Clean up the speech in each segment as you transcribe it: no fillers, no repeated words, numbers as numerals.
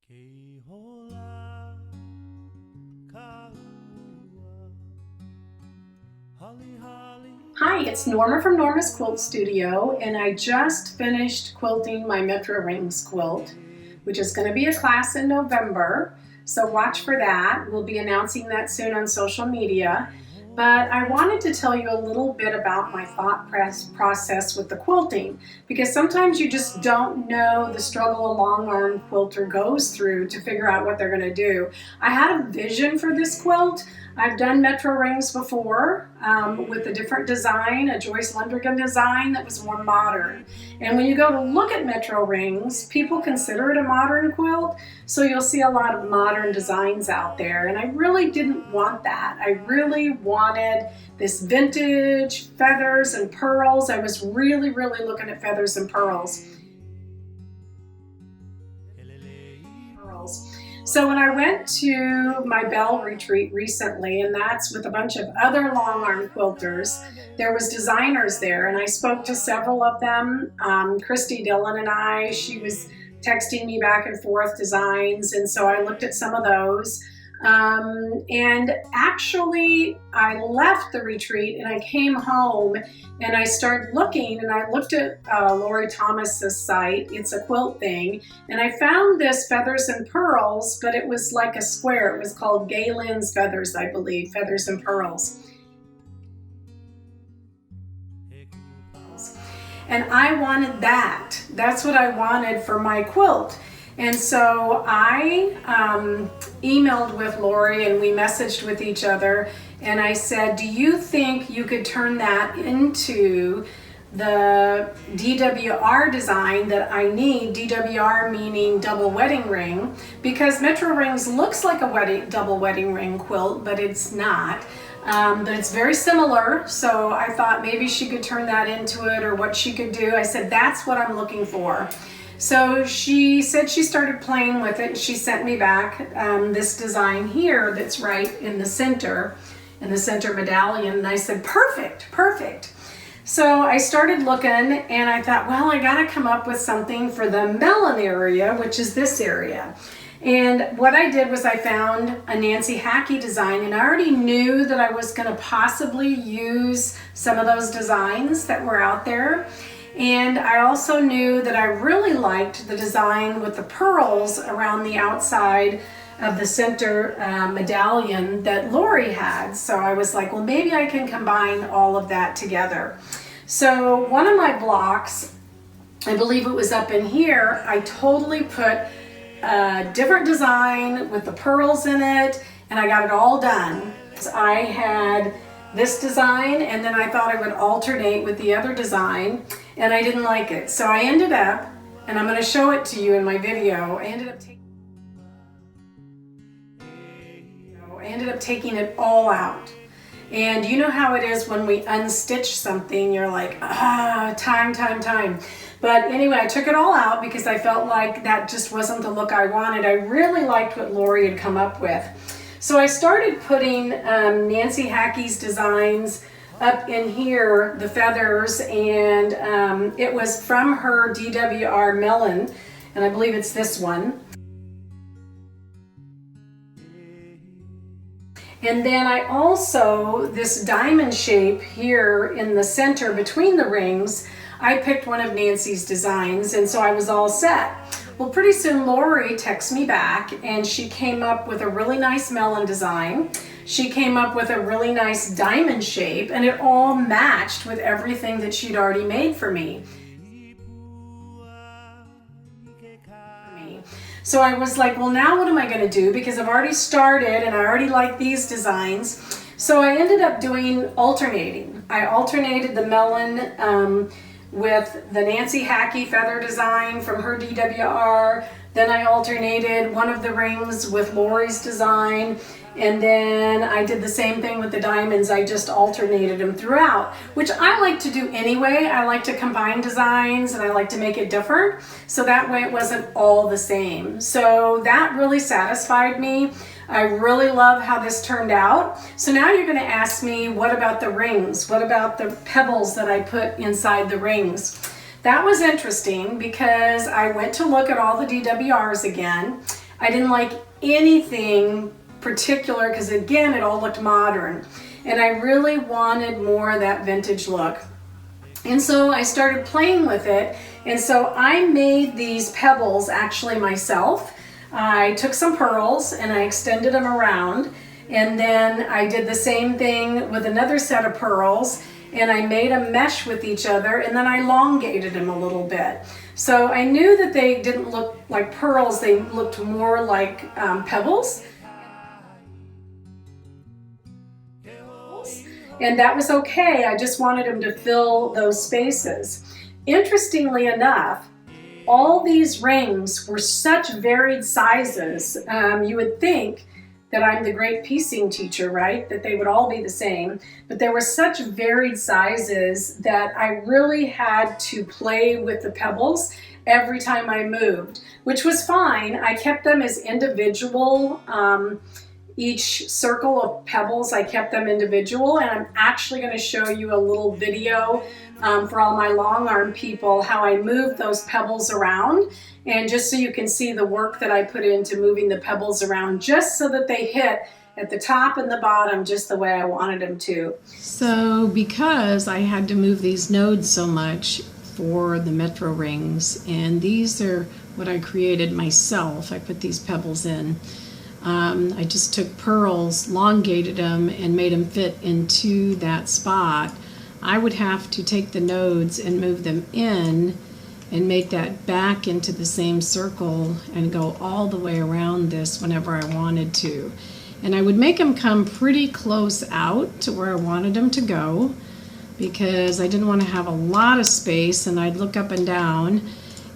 Hi, it's Norma from Norma's Quilt Studio, and I just finished quilting my Metro Rings quilt, which is going to be a class in November, so watch for that. We'll be announcing that soon on social media. But I wanted to tell you a little bit about my thought process with the quilting, because sometimes you just don't know the struggle a long arm quilter goes through to figure out what they're going to do. I had a vision for this quilt. I've done Metro Rings before with a different design, a Joyce Lundergan design that was more modern. And when you go to look at Metro Rings, people consider it a modern quilt, so you'll see a lot of modern designs out there. And I really didn't want that. I really wanted this vintage feathers and pearls. I was really looking at feathers and pearls. So when I went to my Bell retreat recently, and that's with a bunch of other long arm quilters, there was designers there, and I spoke to several of them. Christy Dillon and I, she was texting me back and forth designs, and so I looked at some of those. And actually I left the retreat and I came home and I started looking, and I looked at Laurie Thomas's site. It's A Quilt Thing, and I found this feathers and pearls, but it was like a square. It was called Galen's Feathers, I believe, feathers and pearls. And I wanted that. That's what I wanted for my quilt. And so I emailed with Laurie and we messaged with each other, and I said, do you think you could turn that into the DWR design that I need? DWR meaning double wedding ring, because Metro Rings looks like a double wedding ring quilt, but it's not. But it's very similar, so I thought maybe she could turn that into it, or what she could do. I said, that's what I'm looking for. So she said she started playing with it, and she sent me back this design here that's right in the center medallion, and I said, perfect, perfect. So I started looking, and I thought, well, I gotta come up with something for the melon area, which is this area. And what I did was I found a Nancy Haacke design, and I already knew that I was going to possibly use some of those designs that were out there. And I also knew that I really liked the design with the pearls around the outside of the center medallion that Laurie had. So I was like, well, maybe I can combine all of that together. So one of my blocks, I believe it was up in here, I totally put a different design with the pearls in it, and I got it all done. So I had this design, and then I thought I would alternate with the other design, and I didn't like it. So I ended up, and I'm going to show it to you in my video, I ended up taking it all out. And you know how it is when we unstitch something, you're like, time. But anyway, I took it all out because I felt like that just wasn't the look I wanted. I really liked what Laurie had come up with. So I started putting Nancy Haacke's designs up in here, the feathers, and it was from her DWR melon, and I believe it's this one. And then I also, this diamond shape here in the center between the rings, I picked one of Nancy's designs, and so I was all set. Well, pretty soon Laurie texted me back, and she came up with a really nice melon design. She came up with a really nice diamond shape, and it all matched with everything that she'd already made for me. So I was like, well, now what am I going to do? Because I've already started and I already like these designs. So I ended up doing alternating. I alternated the melon with the Nancy Haacke feather design from her DWR. Then I alternated one of the rings with Laurie's design. And then I did the same thing with the diamonds. I just alternated them throughout, which I like to do anyway. I like to combine designs and I like to make it different. So that way it wasn't all the same. So that really satisfied me. I really love how this turned out. So now you're going to ask me, what about the rings? What about the pebbles that I put inside the rings? That was interesting because I went to look at all the DWRs again. I didn't like anything particular because again, it all looked modern. And I really wanted more of that vintage look. And so I started playing with it. And so I made these pebbles actually myself. I took some pearls and I extended them around. And then I did the same thing with another set of pearls, and I made them mesh with each other, and then I elongated them a little bit. So I knew that they didn't look like pearls, they looked more like pebbles. And that was okay, I just wanted them to fill those spaces. Interestingly enough, all these rings were such varied sizes. You would think that I'm the great piecing teacher, right? That they would all be the same. But there were such varied sizes that I really had to play with the pebbles every time I moved, which was fine. I kept them as individual. Each circle of pebbles, I kept them individual, and I'm actually going to show you a little video for all my long arm people how I moved those pebbles around, and just so you can see the work that I put into moving the pebbles around just so that they hit at the top and the bottom just the way I wanted them to. So because I had to move these nodes so much for the Metro Rings, and these are what I created myself, I put these pebbles in. I just took pearls, elongated them, and made them fit into that spot. I would have to take the nodes and move them in and make that back into the same circle and go all the way around this whenever I wanted to. And I would make them come pretty close out to where I wanted them to go because I didn't want to have a lot of space, and I'd look up and down.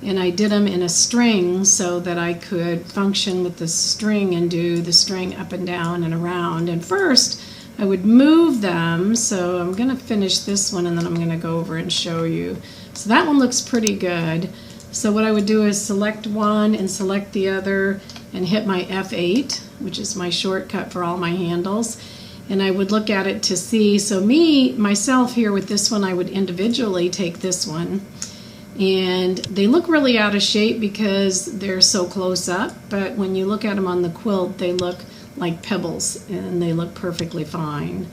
And I did them in a string so that I could function with the string and do the string up and down and around. And first, I would move them. So I'm going to finish this one, and then I'm going to go over and show you. So that one looks pretty good. So what I would do is select one and select the other and hit my F8, which is my shortcut for all my handles. And I would look at it to see. So myself here with this one, I would individually take this one. And they look really out of shape because they're so close up, but when you look at them on the quilt, they look like pebbles and they look perfectly fine.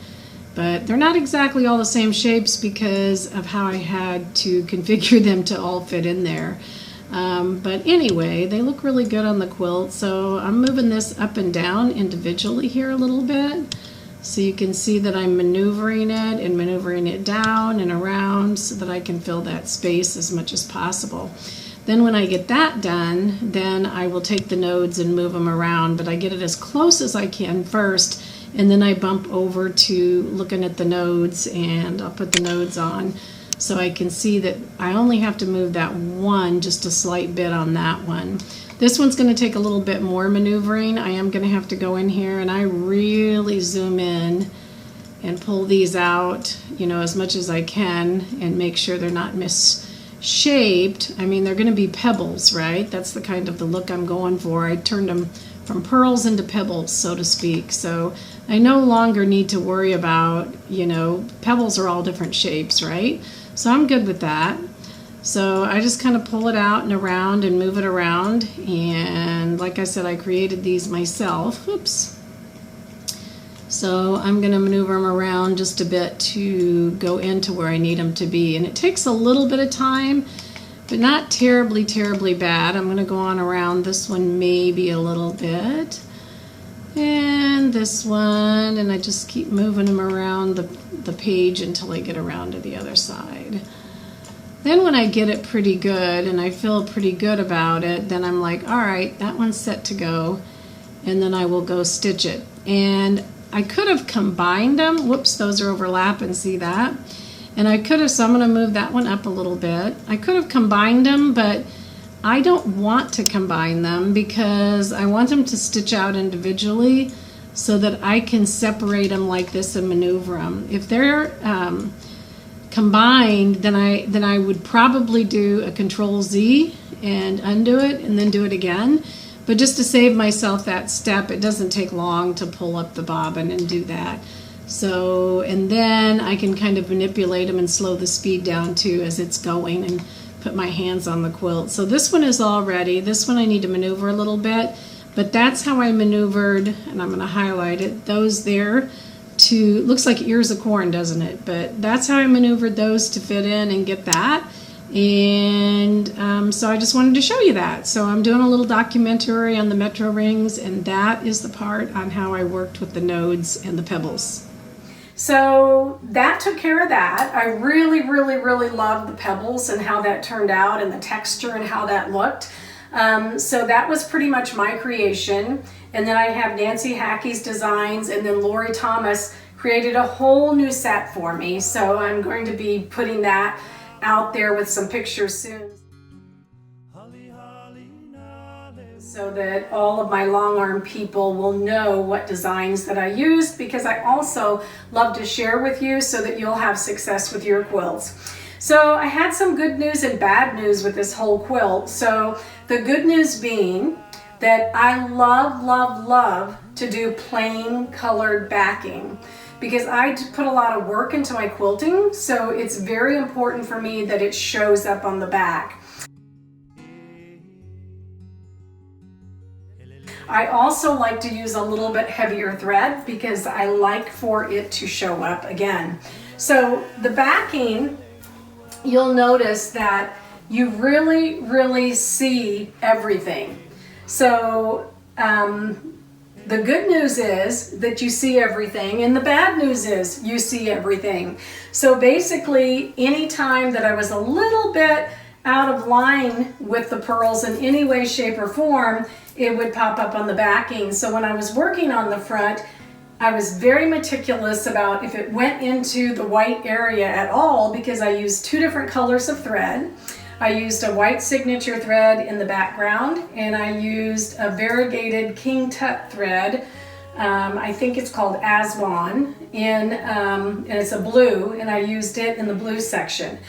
But they're not exactly all the same shapes because of how I had to configure them to all fit in there. But anyway, they look really good on the quilt. So I'm moving this up and down individually here a little bit. So you can see that I'm maneuvering it and maneuvering it down and around so that I can fill that space as much as possible. Then when I get that done, then I will take the nodes and move them around, but I get it as close as I can first, and then I bump over to looking at the nodes, and I'll put the nodes on so I can see that I only have to move that one, just a slight bit on that one. This one's going to take a little bit more maneuvering. I am going to have to go in here and I really zoom in and pull these out, as much as I can and make sure they're not misshaped. I mean, they're going to be pebbles, right? That's the kind of the look I'm going for. I turned them from pearls into pebbles, so to speak. So I no longer need to worry about, pebbles are all different shapes, right? So I'm good with that. So I just kind of pull it out and around and move it around. And like I said, I created these myself. Oops. So I'm going to maneuver them around just a bit to go into where I need them to be. And it takes a little bit of time, but not terribly, terribly bad. I'm going to go on around this one maybe a little bit. And this one. And I just keep moving them around the page until I get around to the other side. Then when I get it pretty good and I feel pretty good about it, then I'm like, all right, that one's set to go. And then I will go stitch it. And I could have combined them. Whoops, those are overlapping, see that? And I could have, so I'm going to move that one up a little bit. I could have combined them, but I don't want to combine them because I want them to stitch out individually so that I can separate them like this and maneuver them. If they're combined, then I would probably do a Control-Z and undo it and then do it again. But just to save myself that step, it doesn't take long to pull up the bobbin and do that. So, and then I can kind of manipulate them and slow the speed down too as it's going and put my hands on the quilt. So this one is all ready. This one I need to maneuver a little bit, But that's how I maneuvered, and I'm going to highlight it, those there to, looks like ears of corn, doesn't it? But that's how I maneuvered those to fit in and get that. And so I just wanted to show you that. So I'm doing a little documentary on the Metro Rings, and that is the part on how I worked with the nodes and the pebbles. So that took care of that. I really loved the pebbles and how that turned out and the texture and how that looked. So that was pretty much my creation. And then I have Nancy Haacke's designs, and then Laurie Thomas created a whole new set for me. So I'm going to be putting that out there with some pictures soon, so that all of my long arm people will know what designs that I used, because I also love to share with you so that you'll have success with your quilts. So I had some good news and bad news with this whole quilt. So the good news being that I love to do plain colored backing, because I put a lot of work into my quilting, so it's very important for me that it shows up on the back. I also like to use a little bit heavier thread because I like for it to show up again. So the backing, you'll notice that you really see everything. So the good news is that you see everything, and the bad news is you see everything. So basically, anytime that I was a little bit out of line with the pearls in any way, shape, or form, it would pop up on the backing. So when I was working on the front, I was very meticulous about if it went into the white area at all, because I used two different colors of thread. I used a white signature thread in the background, and I used a variegated king tut thread. I think it's called Aswan, and it's a blue, and I used it in the blue section.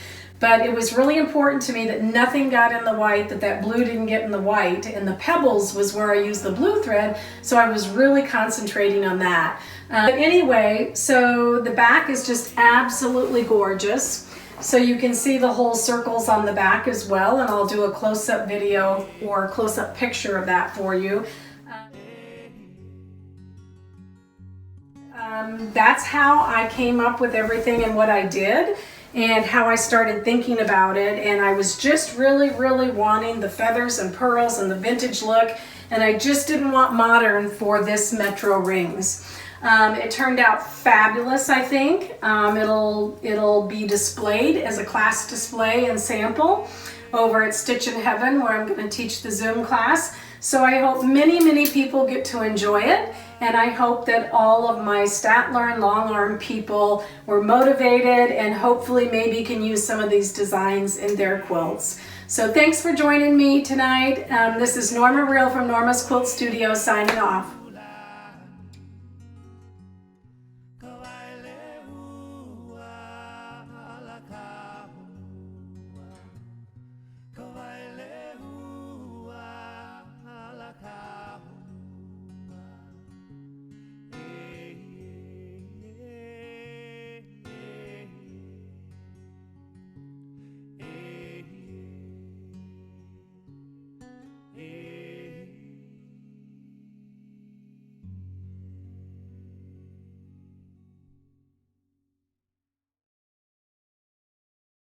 But it was really important to me that nothing got in the white, that blue didn't get in the white, and the pebbles was where I used the blue thread, so I was really concentrating on that. But anyway, so the back is just absolutely gorgeous. So you can see the whole circles on the back as well, and I'll do a close-up video or a close-up picture of that for you. That's how I came up with everything and what I did, and how I started thinking about it. And I was just really wanting the feathers and pearls and the vintage look, and I just didn't want modern for this Metro Rings. It turned out fabulous, I think. It'll be displayed as a class display and sample over at Stitch in Heaven, where I'm going to teach the Zoom class. So I hope many people get to enjoy it, and I hope that all of my Statler and Long Arm people were motivated and hopefully maybe can use some of these designs in their quilts. So thanks for joining me tonight. This is Norma Real from Norma's Quilt Studio signing off.